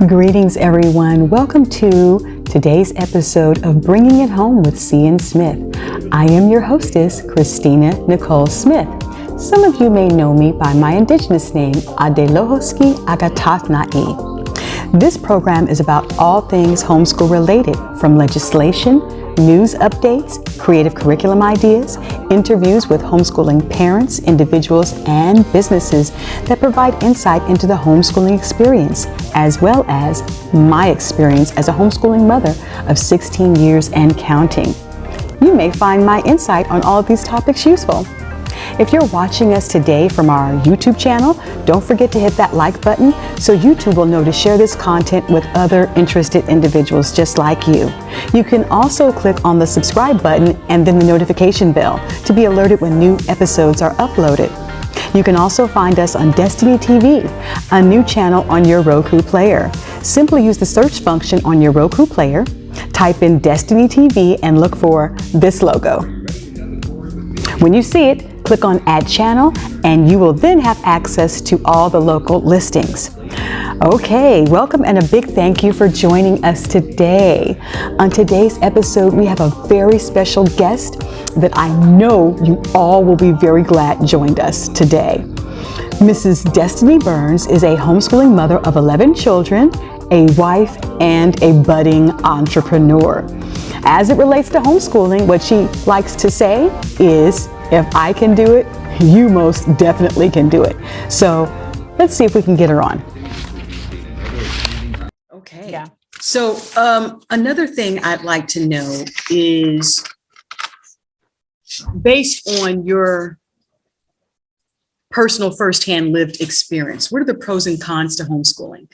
Greetings, everyone. Welcome to today's episode of Bringing It Home with C.N.Smith. I am your hostess, Christina Nicole Smith. Some of you may know me by my indigenous name, Adelohoski Agatatna'i. This program is about all things homeschool related, from legislation, news updates, creative curriculum ideas, interviews with homeschooling parents, individuals, and businesses that provide insight into the homeschooling experience, as well as my experience as a homeschooling mother of 16 years and counting. You may find my insight on all of these topics useful. If you're watching us today from our YouTube channel, don't forget to hit that like button so YouTube will know to share this content with other interested individuals just like you. You can also click on the subscribe button and then the notification bell to be alerted when new episodes are uploaded. You can also find us on Destini TV, a new channel on your Roku player. Simply use the search function on your Roku player, type in Destini TV and look for this logo. When you see it, click on Add Channel, and you will then have access to all the local listings. Okay, welcome and a big thank you for joining us today. On today's episode, we have a very special guest that I know you all will be very glad joined us today. Mrs. Destini Burns is a homeschooling mother of 11 children, a wife, and a budding entrepreneur. As it relates to homeschooling, what she likes to say is, if I can do it, you most definitely can do it. So let's see if we can get her on. Okay. Yeah. So another thing I'd like to know is, based on your personal firsthand lived experience, what are the pros and cons to homeschooling?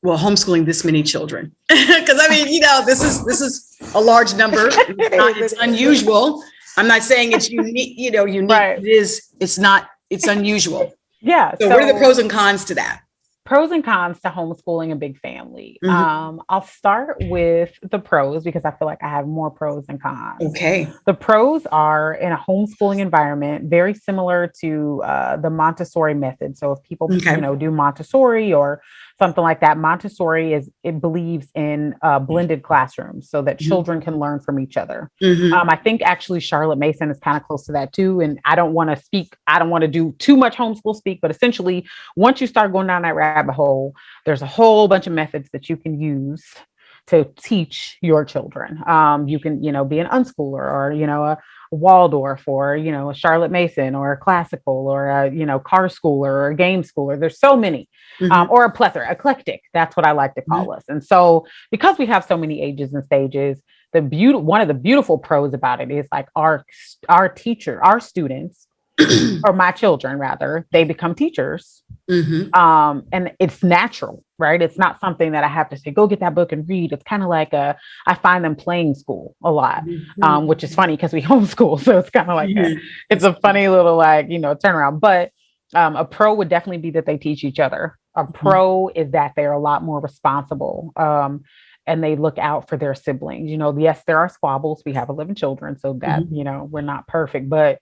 Homeschooling this many children, because I mean, this is a large number. It's unusual. I'm not saying it's unique. Unique. Right. It's unusual. Yeah. So what are the pros and cons to that? Pros and cons to homeschooling a big family. Mm-hmm. I'll start with the pros because I feel like I have more pros than cons. Okay. The pros are, in a homeschooling environment, very similar to the Montessori method. So if people, do Montessori or something like that, Montessori it believes in blended classrooms so that children can learn from each other. Mm-hmm. I think actually Charlotte Mason is kind of close to that too. And I don't want to do too much homeschool speak, but essentially once you start going down that rabbit hole, there's a whole bunch of methods that you can use to teach your children. You can, be an unschooler or, a Waldorf or, a Charlotte Mason or a classical or a, car schooler or a game schooler. There's so many, or a plethora, eclectic. That's what I like to call us. And so because we have so many ages and stages, one of the beautiful pros about it is like our students or my children rather, they become teachers. And it's natural, right? It's not something that I have to say, go get that book and read. It's kind of like I find them playing school a lot, which is funny because we homeschool. So it's kind of like, it's a funny little turnaround, but a pro would definitely be that they teach each other. A pro is that they're a lot more responsible. And they look out for their siblings. Yes, there are squabbles. We have 11 children, so that, we're not perfect, but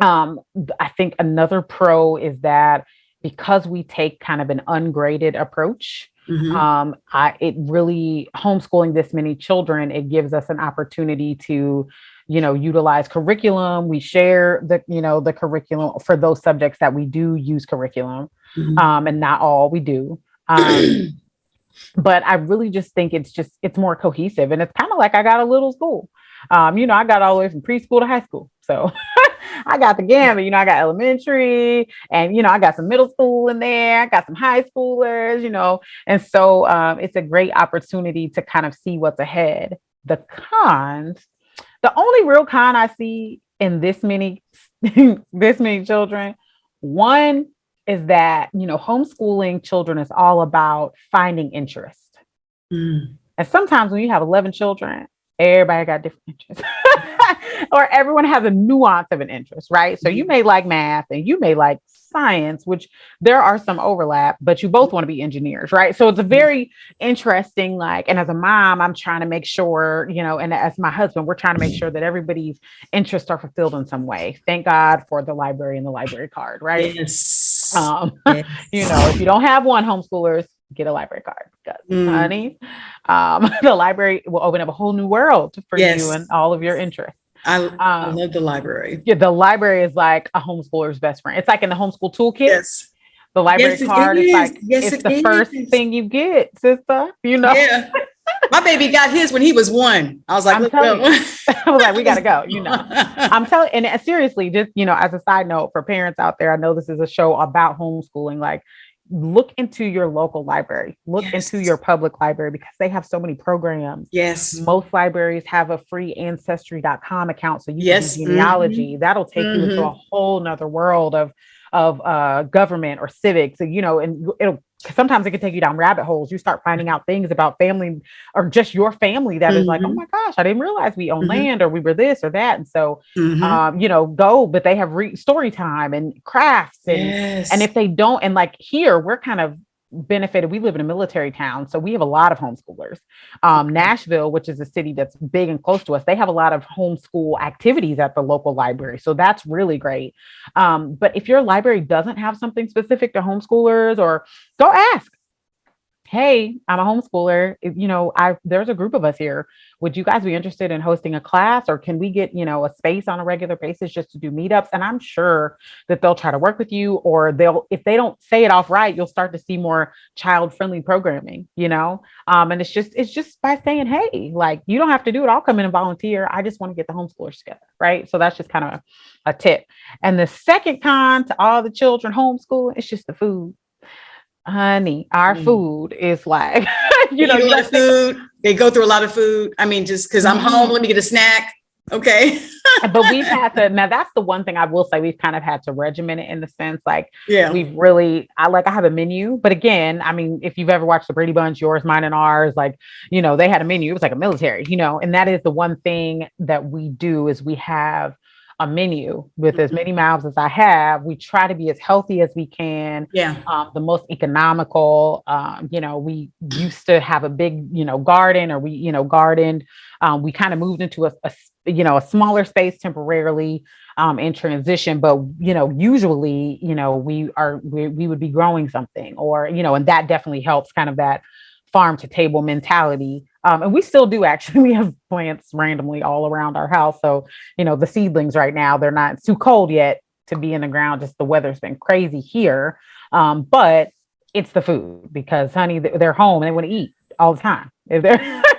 I think another pro is that because we take kind of an ungraded approach, it really homeschooling this many children, it gives us an opportunity to, utilize curriculum. We share the curriculum for those subjects that we do use curriculum, and not all we do. But I really just think it's more cohesive, and it's kind of like I got a little school. I got all the way from preschool to high school. So I got the gamut, I got elementary and, I got some middle school in there. I got some high schoolers, and so it's a great opportunity to kind of see what's ahead. The cons, the only real con I see in this many children, one is that, homeschooling children is all about finding interest. And sometimes when you have 11 children, everybody got different interests or everyone has a nuance of an interest, right? So you may like math and you may like science, which there are some overlap, but you both want to be engineers, right? So it's a very interesting, and as a mom, I'm trying to make sure, and as my husband, we're trying to make sure that everybody's interests are fulfilled in some way. Thank God for the library and the library card, right? Yes. Yes. If you don't have one, homeschoolers, get a library card because, honey, the library will open up a whole new world for you and all of your interests. I love the library. Yeah, the library is like a homeschooler's best friend. It's like in the homeschool toolkit. Yes. The library card is like, it's the first thing you get, sister. Yeah. My baby got his when he was 1. I was like, I'm telling you. I was like, we got to go, I'm telling, and seriously, just, as a side note for parents out there, I know this is a show about homeschooling. Like, look into your local library, look into your public library, because they have so many programs. Yes. Most libraries have a free ancestry.com account. So you can do genealogy. That'll take you into a whole nother world of government or civics, and it'll sometimes it can take you down rabbit holes. You start finding out things about family or just your family that is like, oh my gosh, I didn't realize we own land, or we were this or that. And so go, but they have story time and crafts and if they don't, and like here we're kind of benefited. We live in a military town, so we have a lot of homeschoolers. Nashville, which is a city that's big and close to us, they have a lot of homeschool activities at the local library, so that's really great. But if your library doesn't have something specific to homeschoolers, or go ask, hey, I'm a homeschooler, there's a group of us here, would you guys be interested in hosting a class, or can we get a space on a regular basis just to do meetups? And I'm sure that they'll try to work with you, or if they don't say it off right, you'll start to see more child-friendly programming, and it's just by saying, hey, like, you don't have to do it, I'll come in and volunteer, I just want to get the homeschoolers together, right? So that's just kind of a tip. And the second con to all the children homeschooling, it's just the food. Honey, our food is like, food. They go through a lot of food. I mean, just because I'm home, let me get a snack. Okay. But we've had to, now that's the one thing I will say, we've kind of had to regiment it in the sense, like, we've really, I have a menu, but again, I mean, if you've ever watched the Brady Bunch, Yours, Mine, and Ours, like, they had a menu, it was like a military, and that is the one thing that we do, is we have a menu with as many mouths as I have. We try to be as healthy as we can. The most economical. We used to have a big, garden, or we, gardened. We kind of moved into a smaller space temporarily in transition, but usually, we would be growing something, or and that definitely helps, kind of that farm to table mentality. And we still do, actually. We have plants randomly all around our house. So, the seedlings right now, they're not, it's too cold yet to be in the ground. Just the weather's been crazy here. But it's the food, because, honey, they're home and they want to eat all the time. If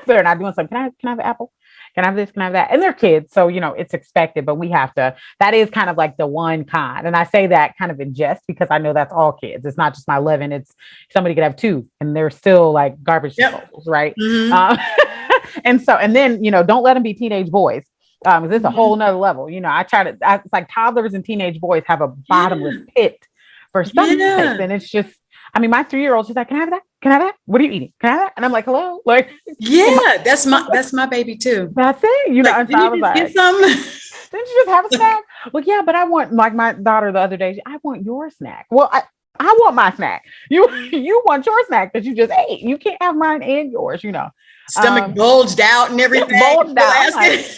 they're not doing something, can I have an apple? Can I have this? Can I have that? And they're kids, so, it's expected, but we have to, that is kind of like the one con. And I say that kind of in jest, because I know that's all kids. It's not just my 11. It's somebody could have 2 and they're still like garbage disposals, right? And then, don't let them be teenage boys. This is a whole nother level. It's like toddlers and teenage boys have a bottomless pit for some things. And it's just, I mean, my 3-year-old, she's like, can I have that? Can I have that? What are you eating? Can I have that? And I'm like, hello? Like, that's my baby too. That's it. Like, and so I was like, get some? Didn't you just have a snack? Well, yeah, but I want, like my daughter the other day, I want your snack. Well, I want my snack. You want your snack that you just ate. You can't have mine and yours, Stomach bulged out and everything. Bulged out.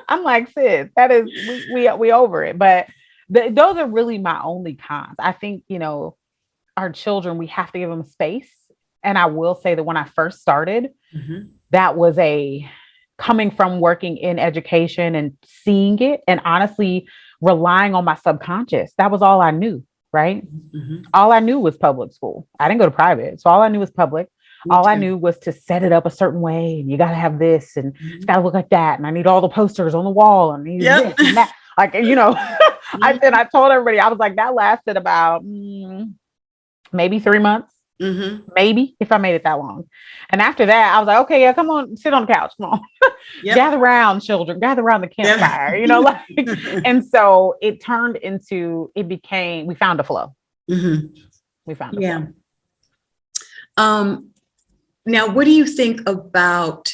I'm like, sis, that is, we over it. But those are really my only cons. I think, our children, we have to give them space. And I will say that when I first started, that was coming from working in education and seeing it, and honestly relying on my subconscious. That was all I knew, right? All I knew was public school. I didn't go to private. So all I knew was public. All I knew was to set it up a certain way, and you got to have this, and it's got to look like that. And I need all the posters on the wall, and this and that. Like, I told everybody, I was like, that lasted about maybe 3 months, maybe, if I made it that long. And after that, I was like, okay, yeah, come on, sit on the couch, come on, gather around, children, gather around the campfire, and so it turned into, we found a flow. We found a flow. Now, what do you think about,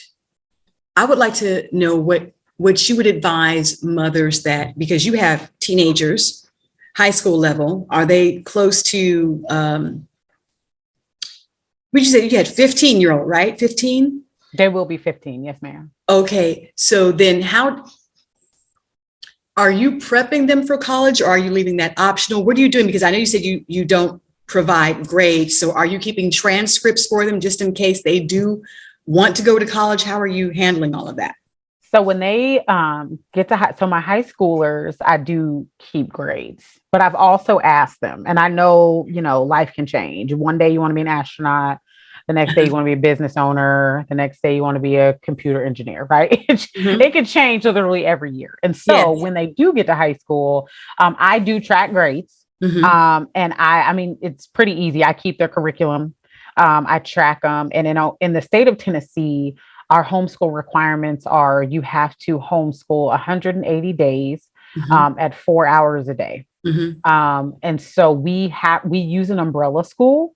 I would like to know what you would advise mothers that, because you have teenagers, high school level, are they close to, would you say you had 15-year-old, right? 15? They will be 15. Yes, ma'am. Okay. So then Are you prepping them for college, or are you leaving that optional? What are you doing? Because I know you said you don't provide grades. So are you keeping transcripts for them just in case they do want to go to college? How are you handling all of that? So when they get to so my high schoolers, I do keep grades, but I've also asked them, and I know, life can change. One day you want to be an astronaut. The next day you want to be a business owner. The next day you want to be a computer engineer, right? It can change literally every year. And so when they do get to high school, I do track grades. And I mean, it's pretty easy. I keep their curriculum. I track them. And in the state of Tennessee, our homeschool requirements are you have to homeschool 180 days at 4 hours a day. And so we use an umbrella school,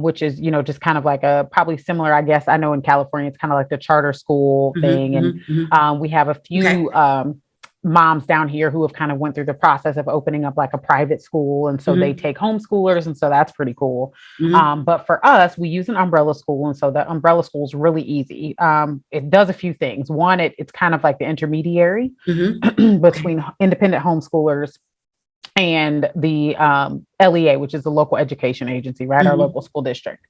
which is, just kind of like probably similar, I guess. I know in California, it's kind of like the charter school thing. And we have a few moms down here who have kind of went through the process of opening up like a private school. And so they take homeschoolers. And so that's pretty cool. But for us, we use an umbrella school. And so the umbrella school is really easy. It does a few things. One, it's kind of like the intermediary between independent homeschoolers and the LEA, which is the local education agency, right? Our local school district.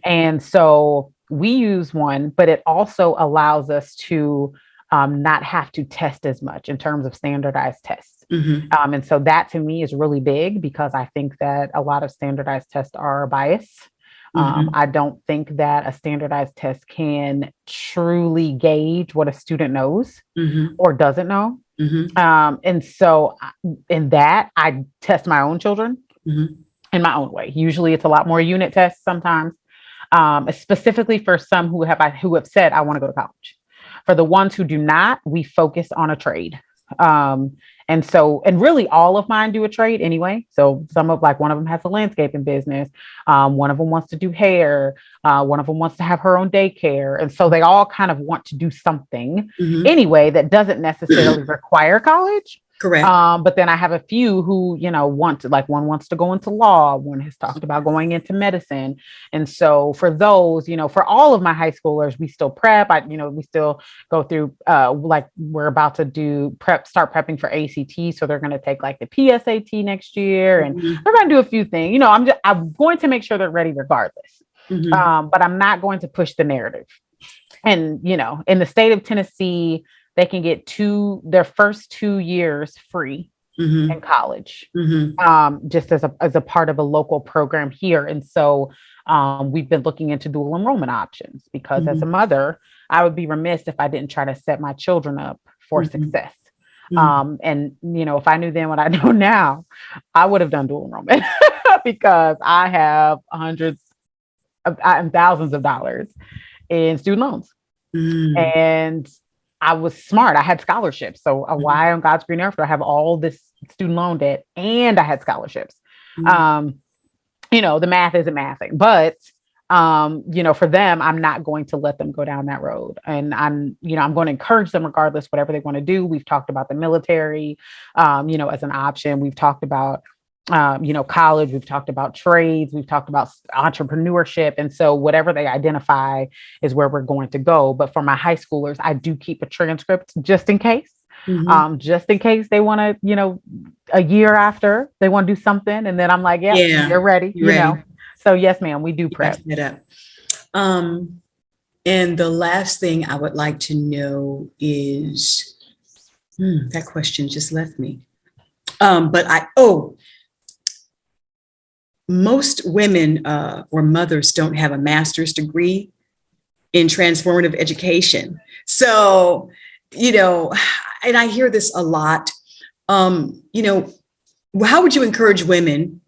And so we use one, but it also allows us to not have to test as much in terms of standardized tests. And so that to me is really big because I think that a lot of standardized tests are biased. I don't think that a standardized test can truly gauge what a student knows or doesn't know. And so in that, I test my own children in my own way. Usually it's a lot more unit tests sometimes, specifically for some who have said, I want to go to college. For the ones who do not, we focus on a trade. And really all of mine do a trade anyway. So one of them has a landscaping business. One of them wants to do hair. One of them wants to have her own daycare. And so they all kind of want to do something anyway that doesn't necessarily require college. Correct. But then I have a few who, want to, like one wants to go into law, one has talked about going into medicine. And so for those, for all of my high schoolers, we still prep. We still go through, we're about to start prepping for ACT. So they're going to take like the PSAT next year and they're going to do a few things. I'm going to make sure they're ready regardless. But I'm not going to push the narrative. And, in the state of Tennessee, they can get their first 2 years free in college, just as a part of a local program here. And so we've been looking into dual enrollment options because as a mother, I would be remiss if I didn't try to set my children up for success. And, if I knew then what I know now, I would have done dual enrollment because I have hundreds and thousands of dollars in student loans. And I was smart. I had scholarships. So why on God's green earth do I have all this student loan debt and I had scholarships? The math isn't mathing, but for them, I'm not going to let them go down that road. And I'm going to encourage them regardless, whatever they want to do. We've talked about the military, as an option. We've talked about college, we've talked about trades, we've talked about entrepreneurship. And so whatever they identify is where we're going to go. But for my high schoolers, I do keep a transcript just in case, just in case they want to, a year after they want to do something. And then I'm like, you're ready, So yes, ma'am, we do prep. And the last thing I would like to know is, that question just left me. Most women or mothers don't have a master's degree in transformative education. So, and I hear this a lot. How would you encourage women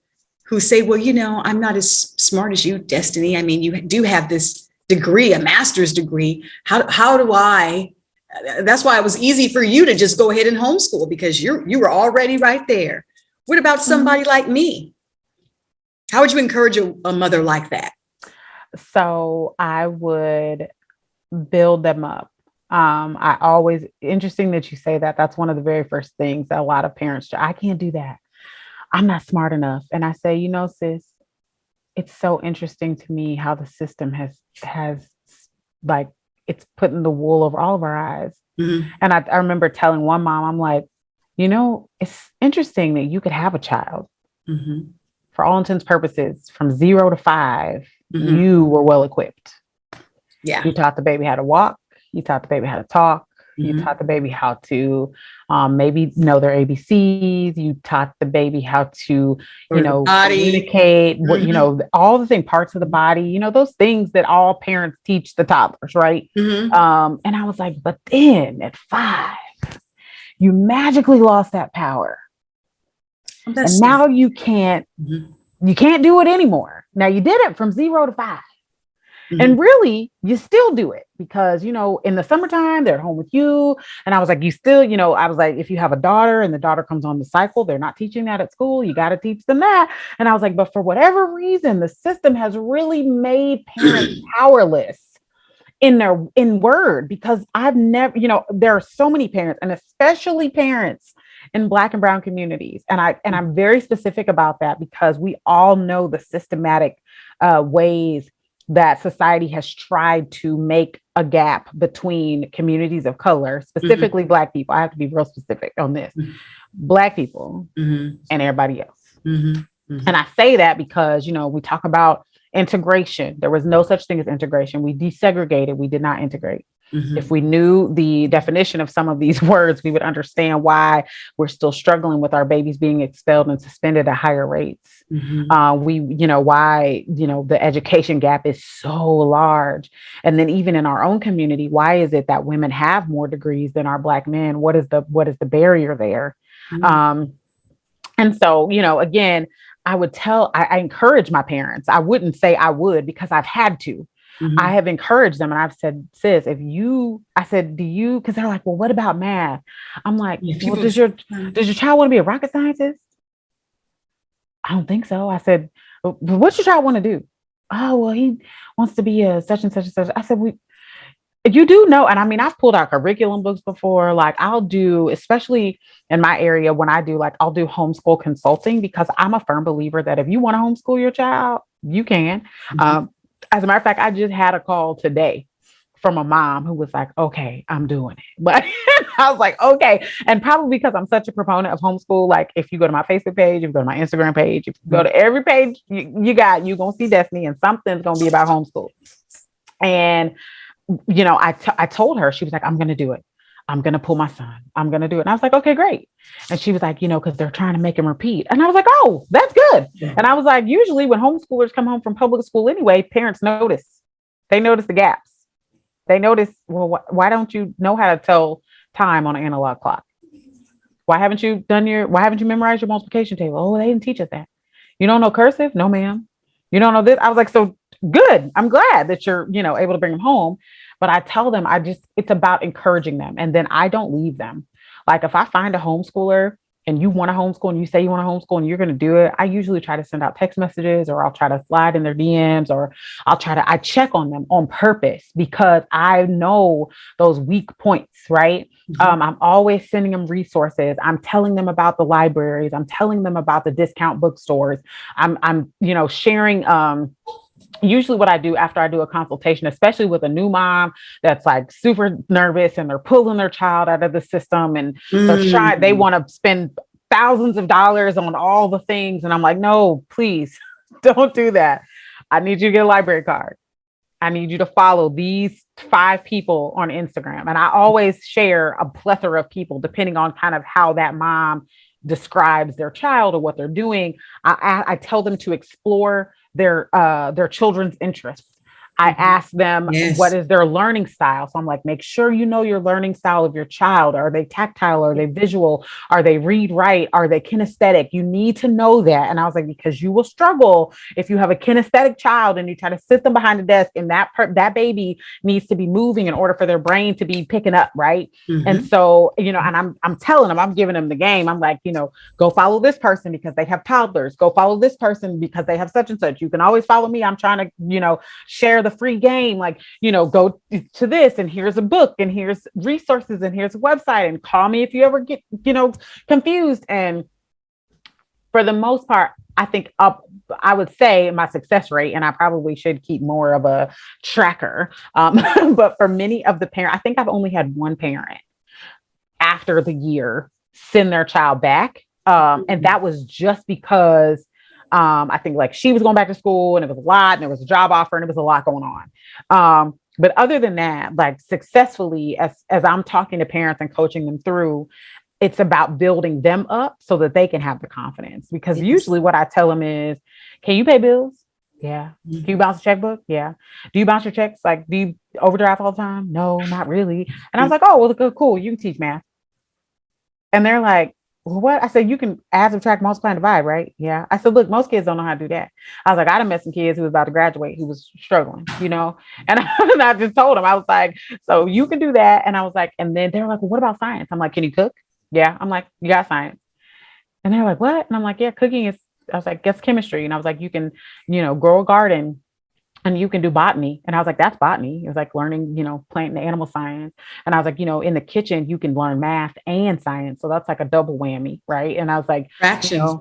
who say, well, I'm not as smart as you, Destini. I mean, you do have this degree, a master's degree. How do I? That's why it was easy for you to just go ahead and homeschool because you were already right there. What about somebody like me? How would you encourage a mother like that? So I would build them up. Interesting that you say that. That's one of the very first things that a lot of parents do. I can't do that. I'm not smart enough. And I say, sis, it's so interesting to me how the system has like, it's putting the wool over all of our eyes. And I remember telling one mom, I'm like, It's interesting that you could have a child. Mm-hmm. For all intents and purposes, from 0 to 5, Mm-hmm. you were well equipped. Yeah. You taught the baby how to walk. You taught the baby how to talk. You Mm-hmm. taught the baby how to maybe know their ABCs. You taught the baby how to, Or the body. communicate, Mm-hmm. all the parts of the body, those things that all parents teach the toddlers, right? Mm-hmm. And I was like, but then at 5, you magically lost that power. And now you can't do it anymore. Now you did it from 0 to 5. Mm-hmm. And really, you still do it because, in the summertime, they're home with you. And I was like, I was like, if you have a daughter and the daughter comes on the cycle, they're not teaching that at school. You got to teach them that. And I was like, but for whatever reason, the system has really made parents powerless in word, because I've never, there are so many parents, and especially parents in Black and brown communities. And I'm very specific about that because we all know the systematic ways that society has tried to make a gap between communities of color, specifically Black people. I have to be real specific on this. Black people and everybody else. And I say that because, we talk about integration. There was no such thing as integration. We desegregated. We did not integrate. If we knew the definition of some of these words, we would understand why we're still struggling with our babies being expelled and suspended at higher rates. Why, the education gap is so large. And then even in our own community, why is it that women have more degrees than our Black men? What is the barrier there? And so, again, I encourage my parents. I wouldn't say I would, because I've had to. I have encouraged them, and I've said, sis, do you, because they're like, well, what about math? I'm like, well, does your child want to be a rocket scientist? I don't think so. I said, well, what's your child want to do? Oh, well, he wants to be a such and such and such. I said, you do know. And I mean, I've pulled out curriculum books before. Like I'll do, especially in my area, when I do, I'll do homeschool consulting, because I'm a firm believer that if you want to homeschool your child, you can. As a matter of fact, I just had a call today from a mom who was like, okay, I'm doing it. But I was like, okay. And probably because I'm such a proponent of homeschool, like if you go to my Facebook page, if you go to my Instagram page, if you go to every page you're going to see Destini, and something's going to be about homeschool. And, I told her, she was like, I'm going to do it. I'm going to pull my son. I'm going to do it. And I was like, okay, great. And she was like, because they're trying to make him repeat. And I was like, oh, that's good. Yeah. And I was like, usually when homeschoolers come home from public school anyway, parents notice. They notice the gaps. They notice, well, why don't you know how to tell time on an analog clock? Why haven't you memorized your multiplication table? Oh, they didn't teach us that. You don't know cursive? No, ma'am. You don't know this? I was like, so good. I'm glad that you're, able to bring them home. But I tell them, it's about encouraging them. And then I don't leave them. Like if I find a homeschooler and you want to homeschool and you say you want to homeschool and you're going to do it, I usually try to send out text messages, or I'll try to slide in their DMs, or I check on them on purpose, because I know those weak points, right? I'm always sending them resources. I'm telling them about the libraries. I'm telling them about the discount bookstores. I'm sharing, usually what I do after I do a consultation, especially with a new mom that's like super nervous and they're pulling their child out of the system, and they want to spend thousands of dollars on all the things. And I'm like, no, please don't do that. I need you to get a library card. I need you to follow these 5 people on Instagram. And I always share a plethora of people depending on kind of how that mom describes their child or what they're doing. I tell them to explore their children's interests. I ask them, what is their learning style? So I'm like, make sure you know your learning style of your child. Are they tactile? Are they visual? Are they read, write? Are they kinesthetic? You need to know that. And I was like, because you will struggle if you have a kinesthetic child and you try to sit them behind the desk, and that baby needs to be moving in order for their brain to be picking up. Right. And so, and I'm telling them, I'm giving them the game. I'm like, go follow this person because they have toddlers. Go follow this person because they have such and such. You can always follow me. I'm trying to, share the free game, go to this, and here's a book, and here's resources, and here's a website, and call me if you ever get confused. And for the most part, I think I would say my success rate, and I probably should keep more of a tracker, but for many of the parents, I think I've only had one parent after the year send their child back. And that was just because I think like she was going back to school and it was a lot and there was a job offer and it was a lot going on. But other than that, like successfully, as I'm talking to parents and coaching them through, it's about building them up so that they can have the confidence. Because usually what I tell them is, can you pay bills? Yeah. Do you bounce a checkbook? Yeah. Do you bounce your checks? Like, do you overdraft all the time? No, not really. And I was like, oh, well, cool. You can teach math. And they're like, well, what? I said, you can add, subtract, multiply, and divide, right? Yeah. I said, look, most kids don't know how to do that. I was like, I done met some kids who was about to graduate who was struggling, you know? And I just told them, I was like, so you can do that. And I was like, and then they're like, well, what about science? I'm like, can you cook? Yeah. I'm like, you got science. And they're like, what? And I'm like, yeah, cooking is, I was like, guess chemistry. And I was like, you can, grow a garden and you can do botany. And I was like, that's botany. It was like learning, plant and animal science. And I was like, in the kitchen, you can learn math and science. So that's like a double whammy. Right. And I was like, fractions,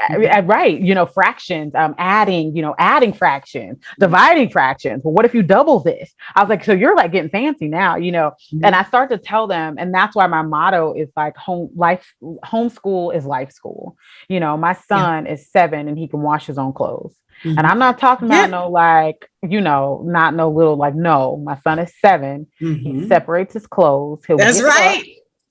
right. Fractions, adding fractions, dividing fractions. Well, what if you double this? I was like, so you're like getting fancy now, and I start to tell them, and that's why my motto is like homeschool is life school. My son is 7 and he can wash his own clothes. Mm-hmm. And I'm not talking about not no little, like, no, my son is 7. Mm-hmm. He separates his clothes. That's right.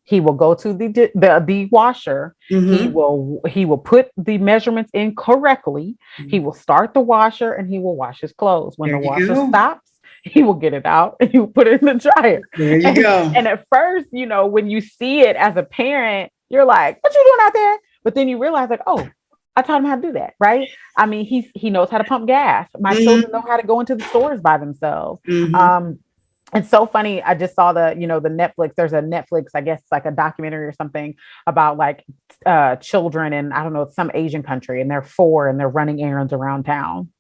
He will go to the washer. Mm-hmm. He will put the measurements in correctly. Mm-hmm. He will start the washer and he will wash his clothes. When the washer stops, he will get it out and he will put it in the dryer. There you go. And at first, when you see it as a parent, you're like, what you doing out there? But then you realize like, oh, I taught him how to do that, right? I mean, he knows how to pump gas. My children know how to go into the stores by themselves. Mm-hmm. It's so funny. I just saw the Netflix. There's a Netflix, I guess, like a documentary or something about like children in, I don't know, some Asian country, and they're 4 and they're running errands around town.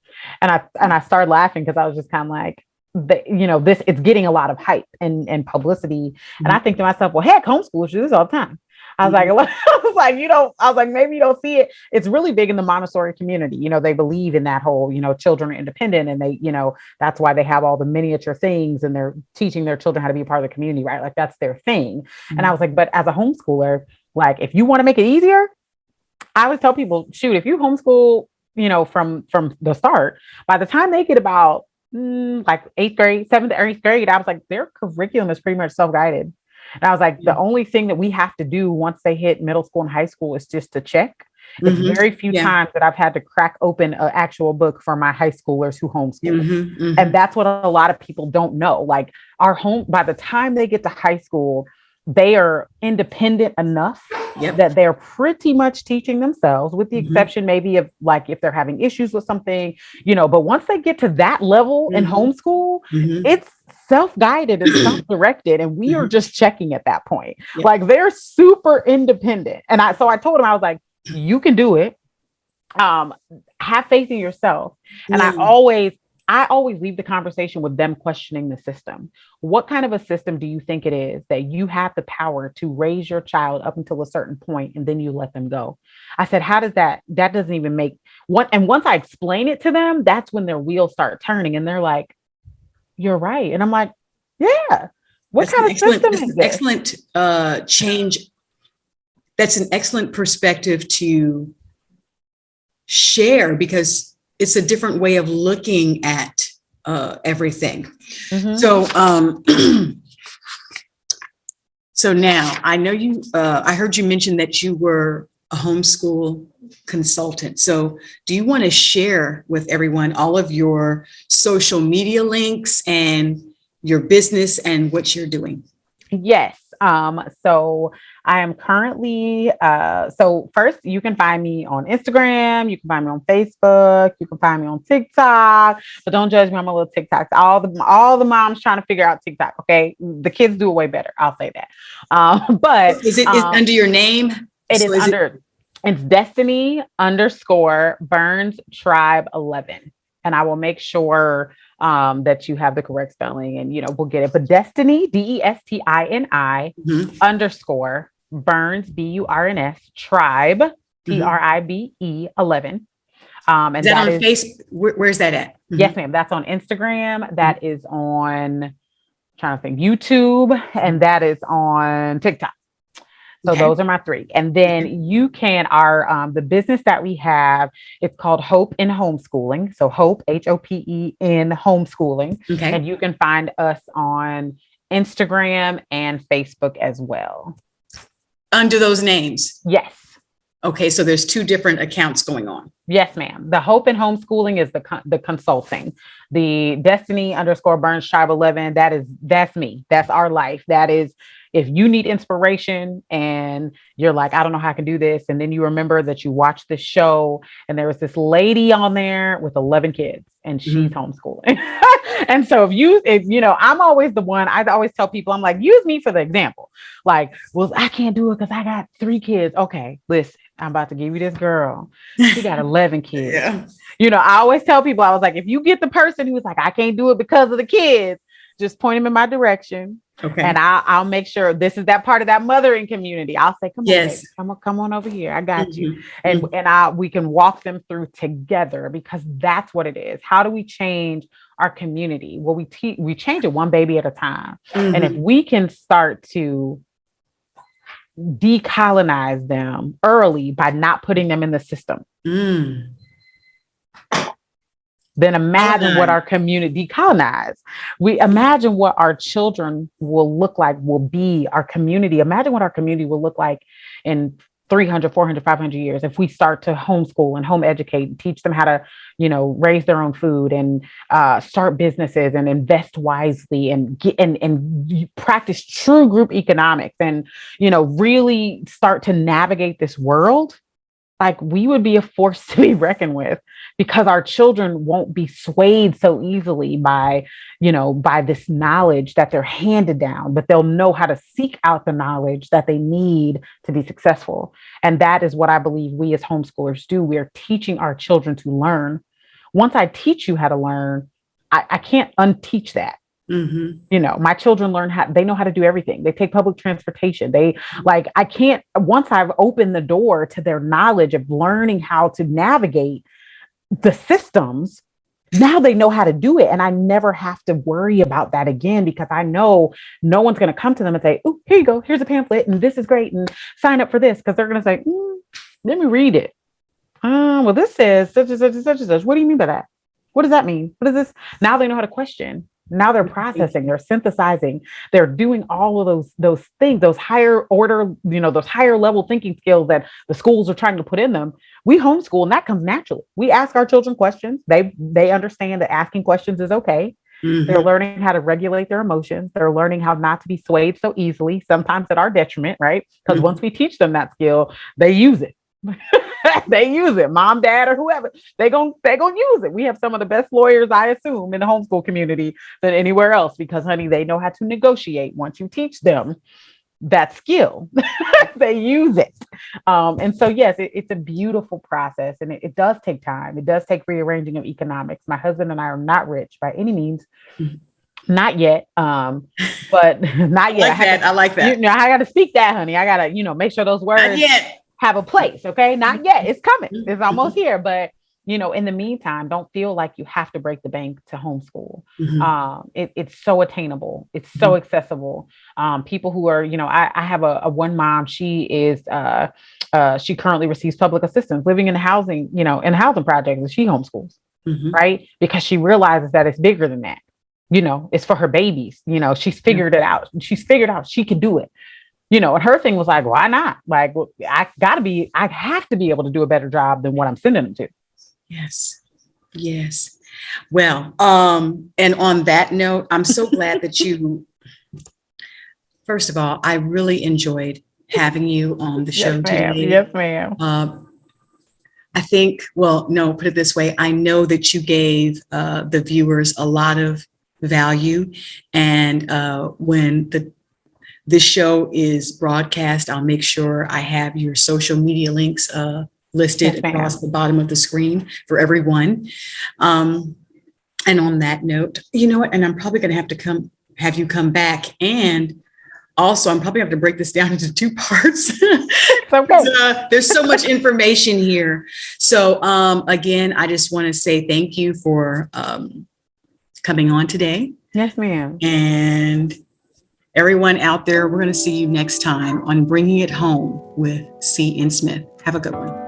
And I started laughing because I was just kind of like, it's getting a lot of hype and publicity. Mm-hmm. And I think to myself, well, heck, homeschoolers do this all the time. I was like, maybe you don't see it. It's really big in the Montessori community. They believe in that whole, children are independent, and they, that's why they have all the miniature things and they're teaching their children how to be a part of the community, right? Like that's their thing. Mm-hmm. And I was like, but as a homeschooler, like if you want to make it easier, I always tell people, shoot, if you homeschool, from the start, by the time they get about like 8th grade, 7th or 8th grade, I was like, their curriculum is pretty much self-guided. And I was like, the only thing that we have to do once they hit middle school and high school is just to check. It's very few times that I've had to crack open an actual book for my high school who homeschool. Mm-hmm, mm-hmm. And that's what a lot of people don't know. Like by the time they get to high school, they are independent enough that they're pretty much teaching themselves, with the exception maybe of like if they're having issues with something, but once they get to that level in homeschool, it's self-guided and self-directed, and we are just checking at that point. Like they're super independent. And I told him, I was like, you can do it. Have faith in yourself. And I always leave the conversation with them questioning the system. What kind of a system do you think it is that you have the power to raise your child up until a certain point and then you let them go? I said, how does that doesn't even make what? And once I explain it to them, that's when their wheels start turning and they're like, you're right. And I'm like, yeah, what kind of system is this? Excellent change. That's an excellent perspective to share, because it's a different way of looking at everything. Mm-hmm. So now I know I heard you mention that you were a homeschool consultant. So do you want to share with everyone all of your social media links and your business and what you're doing? Yes. So I am currently, so first you can find me on Instagram, you can find me on Facebook, you can find me on TikTok, but don't judge me on my little TikToks. All the moms trying to figure out TikTok. Okay. The kids do it way better. I'll say that. But is it under your name? It's Destini _Burns Tribe 11. And I will make sure that you have the correct spelling and, we'll get it. But Destini, DESTINI _ Burns, BURNS, Tribe, TRIBE 11. And is that on Facebook? Where's that at? Yes, ma'am. That's on Instagram. That is on, I'm trying to think, YouTube, and that is on TikTok. So Okay. those are my three. And then you can, the business that we have, it's called Hope in Homeschooling. So Hope, HOPE in Homeschooling. Okay. And you can find us on Instagram and Facebook as well. Under those names. Yes. Okay. So there's two different accounts going on. Yes, ma'am. The Hope in Homeschooling is the consulting. The Destini_Burns Tribe 11, that's me. That's our life. That is, if you need inspiration and you're like, I don't know how I can do this. And then you remember that you watched this show and there was this lady on there with 11 kids and she's homeschooling. And so if I'm always the one, I always tell people, I'm like, use me for the example. Like, well, I can't do it because I got 3 kids. Okay, listen, I'm about to give you this girl. She got 11 kids. Yeah. I always tell people, I was like, if you get the person who's like, I can't do it because of the kids, just point them in my direction. Okay. And I'll make sure this is that part of that mothering community. I'll say, come on, Yes. baby, come on over here. I got you. And we can walk them through together because that's what it is. How do we change our community? Well, we change it one baby at a time. And if we can start to decolonize them early by not putting them in the system, then imagine what our community decolonize. We imagine what our children will look like, will be our community. Imagine what our community will look like in 300, 400, 500 years if we start to homeschool and home educate and teach them how to, raise their own food and start businesses and invest wisely and practice true group economics and, really start to navigate this world. Like, we would be a force to be reckoned with because our children won't be swayed so easily by this knowledge that they're handed down, but they'll know how to seek out the knowledge that they need to be successful. And that is what I believe we as homeschoolers do. We are teaching our children to learn. Once I teach you how to learn, I can't unteach that. My children they know how to do everything. They take public transportation. I can't, once I've opened the door to their knowledge of learning how to navigate the systems, now they know how to do it. And I never have to worry about that again, because I know no one's going to come to them and say, oh, here you go. Here's a pamphlet and this is great. And sign up for this. Cause they're going to say, let me read it. Well, this says such and such and such and such. What do you mean by that? What does that mean? What is this? Now they know how to question. Now they're processing, they're synthesizing, they're doing all of those things, those higher order, those higher level thinking skills that the schools are trying to put in them. We homeschool and that comes naturally. We ask our children questions. They understand that asking questions is okay. They're learning how to regulate their emotions. They're learning how not to be swayed so easily, sometimes at our detriment, right? Because once we teach them that skill, they use it. They use it, mom, dad, or whoever. They gonna use it. We have some of the best lawyers, I assume, in the homeschool community than anywhere else, because, honey, they know how to negotiate. Once you teach them that skill, they use it. And so, yes, it's a beautiful process, and it does take time. It does take rearranging of economics. My husband and I are not rich by any means. Not yet. But not yet. I like that. I got to speak that, honey. I got to, make sure those words. Not yet. Have a place. Okay. Not yet. It's coming. It's almost here. But, in the meantime, don't feel like you have to break the bank to homeschool. It's so attainable. It's so accessible. People who are, I have a one mom, she is, she currently receives public assistance living in housing, in housing projects, and she homeschools, right? Because she realizes that it's bigger than that. It's for her babies. She's figured it out. She's figured out she can do it. And her thing was like, why not? Like, well, I have to be able to do a better job than what I'm sending them to. Yes. Yes. Well, and on that note, I'm so glad that first of all, I really enjoyed having you on the show today. Yes, ma'am. I think, put it this way. I know that you gave the viewers a lot of value, and when this show is broadcast, I'll make sure I have your social media links listed across the bottom of the screen for everyone. And on that note, you know what? And I'm probably going to have to have you come back. And also, I'm probably going to have to break this down into 2 parts. Okay. There's so much information here. So again, I just want to say thank you for coming on today. Yes, ma'am. And Everyone out there, we're going to see you next time on Bringing It Home with C.N.Smith. Have a good one.